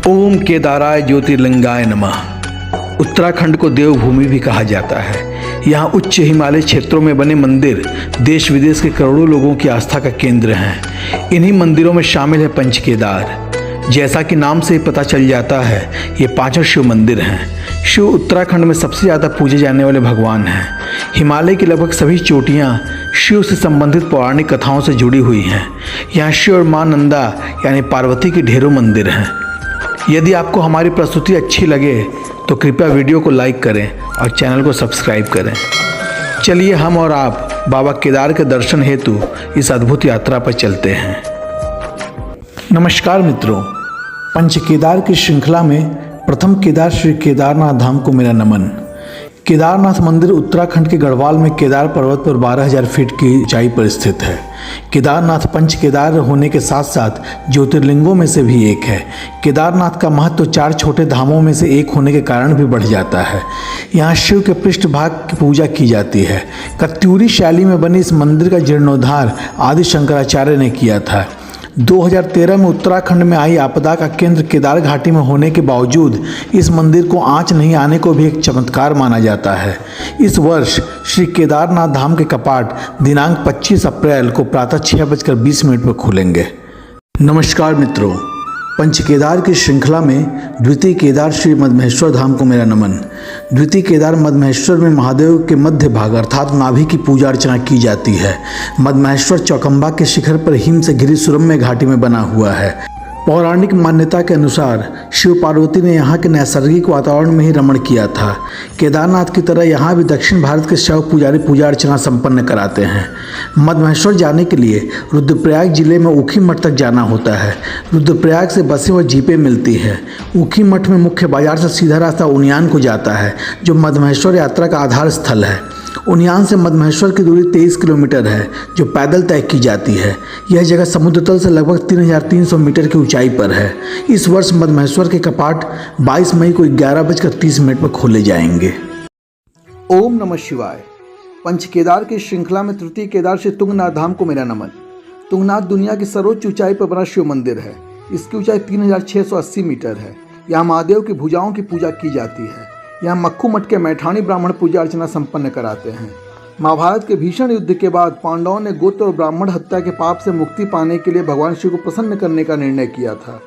ओम केदाराय ज्योतिर्लिंगाय नमः। उत्तराखंड को देवभूमि भी कहा जाता है। यहाँ उच्च हिमालय क्षेत्रों में बने मंदिर देश विदेश के करोड़ों लोगों की आस्था का केंद्र हैं। इन्हीं मंदिरों में शामिल है पंच केदार। जैसा कि नाम से ही पता चल जाता है, ये पांचों शिव मंदिर हैं। शिव उत्तराखंड में सबसे ज़्यादा पूजे जाने वाले भगवान हैं। हिमालय की लगभग सभी चोटियाँ शिव से संबंधित पौराणिक कथाओं से जुड़ी हुई हैं। यहाँ शिव और माँ नंदा यानी पार्वती के ढेरों मंदिर हैं। यदि आपको हमारी प्रस्तुति अच्छी लगे तो कृपया वीडियो को लाइक करें और चैनल को सब्सक्राइब करें। चलिए हम और आप बाबा केदार के दर्शन हेतु इस अद्भुत यात्रा पर चलते हैं। नमस्कार मित्रों, पंच केदार की श्रृंखला में प्रथम केदार श्री केदारनाथ धाम को मेरा नमन। केदारनाथ मंदिर उत्तराखंड के गढ़वाल में केदार पर्वत पर 12,000 फीट की ऊंचाई पर स्थित है। केदारनाथ पंच केदार होने के साथ साथ ज्योतिर्लिंगों में से भी एक है। केदारनाथ का महत्व 4 छोटे धामों में से एक होने के कारण भी बढ़ जाता है। यहाँ शिव के पृष्ठभाग की पूजा की जाती है। कत्यूरी शैली में बनी इस मंदिर का जीर्णोद्धार आदि शंकराचार्य ने किया था। 2013 में उत्तराखंड में आई आपदा का केंद्र केदार घाटी में होने के बावजूद इस मंदिर को आंच नहीं आने को भी एक चमत्कार माना जाता है। इस वर्ष श्री केदारनाथ धाम के कपाट दिनांक 25 अप्रैल को प्रातः 6:20 पर खुलेंगे। नमस्कार मित्रों, पंच केदार की श्रृंखला में द्वितीय केदार श्री मदमहेश्वर धाम को मेरा नमन। द्वितीय केदार मदमहेश्वर में महादेव के मध्य भाग अर्थात नाभि की पूजा अर्चना की जाती है। मदमहेश्वर चौकंबा के शिखर पर हिम से घिरी सुरम्य घाटी में बना हुआ है। पौराणिक मान्यता के अनुसार शिव पार्वती ने यहाँ के नैसर्गिक वातावरण में ही रमण किया था। केदारनाथ की तरह यहाँ भी दक्षिण भारत के शैव पुजारी पूजा अर्चना संपन्न कराते हैं। मदमहेश्वर जाने के लिए रुद्रप्रयाग जिले में ऊखी मठ तक जाना होता है। रुद्रप्रयाग से बसें व जीपें मिलती हैं। ऊखी मठ में मुख्य बाजार से सीधा रास्ता उनियान को जाता है, जो मदमहेश्वर यात्रा का आधार स्थल है। उनियान से मदमहेश्वर की दूरी 23 किलोमीटर है, जो पैदल तय की जाती है। यह जगह समुद्र तल से लगभग 3,300 मीटर की ऊंचाई पर है। इस वर्ष मदमहेश्वर के कपाट 22 मई को 11:30 पर खोले जाएंगे। ओम नमः शिवाय। पंच केदार की श्रृंखला में तृतीय केदार श्री तुंगनाथ धाम को मेरा नमन। तुंगनाथ दुनिया की सर्वोच्च ऊंचाई पर बना शिव मंदिर है। इसकी ऊंचाई 3,680 मीटर है। यहाँ महादेव की भुजाओं की पूजा की जाती है। यहाँ मक्खू मठ के मैठानी ब्राह्मण पूजा अर्चना संपन्न कराते हैं। महाभारत के भीषण युद्ध के बाद पांडवों ने गोत्र और ब्राह्मण हत्या के पाप से मुक्ति पाने के लिए भगवान शिव को प्रसन्न करने का निर्णय किया था।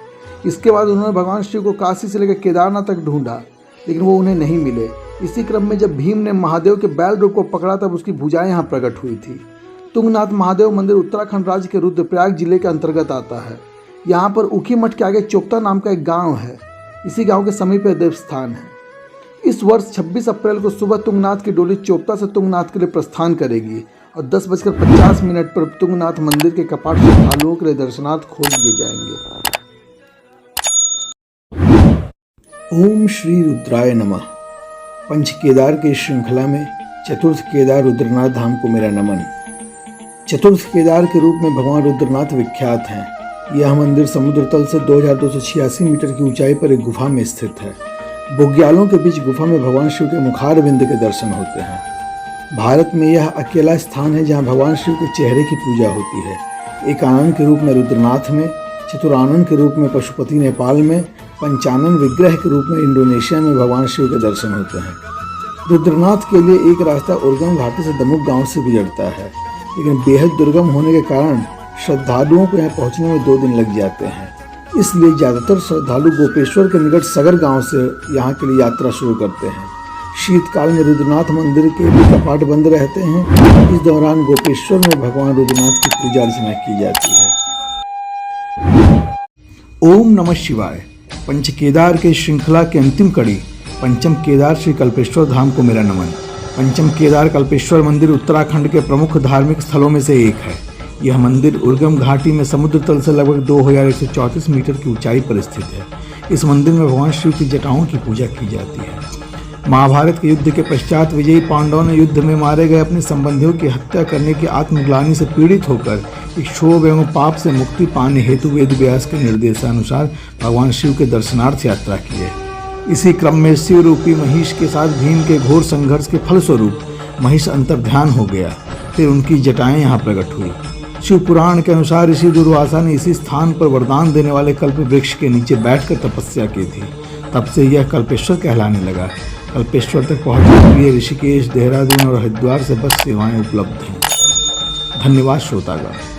इसके बाद उन्होंने भगवान शिव को काशी से लेकर केदारनाथ तक ढूंढा, लेकिन वो उन्हें नहीं मिले। इसी क्रम में जब भीम ने महादेव के बैल रूप को पकड़ा तब उसकी भुजाएं यहाँ प्रकट हुई थी। तुंगनाथ महादेव मंदिर उत्तराखंड राज्य के रुद्रप्रयाग जिले के अंतर्गत आता है। यहाँ पर ऊखी मठ के आगे चोपता नाम का एक गाँव है। इसी गाँव के समीप देव स्थान है। इस वर्ष 26 अप्रैल को सुबह तुंगनाथ की डोली चोपता से तुंगनाथ के लिए प्रस्थान करेगी और 10:50 पर तुंगनाथ मंदिर के कपाट श्रद्धालुओं के लिए दर्शनार्थ खोल दिए जाएंगे। ओम श्री रुद्राय नमः। पंच केदार की श्रृंखला में चतुर्थ केदार रुद्रनाथ धाम को मेरा नमन। चतुर्थ केदार के रूप में भगवान रुद्रनाथ विख्यात हैं। यह मंदिर समुद्र तल से 2,286 मीटर की ऊंचाई पर एक गुफा में स्थित है। बुग्यालों के बीच गुफा में भगवान शिव के मुखार बिंद के दर्शन होते हैं। भारत में यह अकेला स्थान है जहां भगवान शिव के चेहरे की पूजा होती है। एकानन के रूप में रुद्रनाथ में, चतुरानन के रूप में पशुपति नेपाल में, पंचानन विग्रह के रूप में इंडोनेशिया में भगवान शिव के दर्शन होते हैं। रुद्रनाथ के लिए एक रास्ता उर्गम घाटी से दमुक गाँव से गुजरता है, लेकिन बेहद दुर्गम होने के कारण श्रद्धालुओं को यहाँ पहुँचने में 2 दिन लग जाते हैं। इसलिए ज़्यादातर श्रद्धालु गोपेश्वर के निकट सगर गांव से यहाँ के लिए यात्रा शुरू करते हैं। शीतकाल में रुद्रनाथ मंदिर के भी कपाट बंद रहते हैं। इस दौरान गोपेश्वर में भगवान रुद्रनाथ की पूजा अर्चना की जाती है। ओम नमः शिवाय। पंच केदार के श्रृंखला की अंतिम कड़ी पंचम केदार श्री कल्पेश्वर धाम को मेरा नमन। पंचम केदार कल्पेश्वर मंदिर उत्तराखंड के प्रमुख धार्मिक स्थलों में से एक है। यह मंदिर उर्गम घाटी में समुद्र तल से लगभग 2,134 मीटर की ऊंचाई पर स्थित है। इस मंदिर में भगवान शिव की जटाओं की पूजा की जाती है। महाभारत के युद्ध के पश्चात विजयी पांडवों ने युद्ध में मारे गए अपने संबंधियों की हत्या करने की आत्मग्लानि से पीड़ित होकर एक क्षोभ एवं पाप से मुक्ति पाने हेतु वेद व्यास के निर्देशानुसार भगवान शिव के दर्शनार्थ यात्रा की है। इसी क्रम में शिव रूपी महिष के साथ भीम के घोर संघर्ष के फलस्वरूप महिष अंतर्ध्यान हो गया। फिर उनकी जटाएं यहाँ प्रकट हुई। शिव पुराण के अनुसार ऋषि दुर्वासा ने इसी स्थान पर वरदान देने वाले कल्प वृक्ष के नीचे बैठकर तपस्या की थी। तब से यह कल्पेश्वर कहलाने लगा। कल्पेश्वर तक पहुंचने के लिए ऋषिकेश, देहरादून और हरिद्वार से बस सेवाएं उपलब्ध हैं। धन्यवाद श्रोतागण।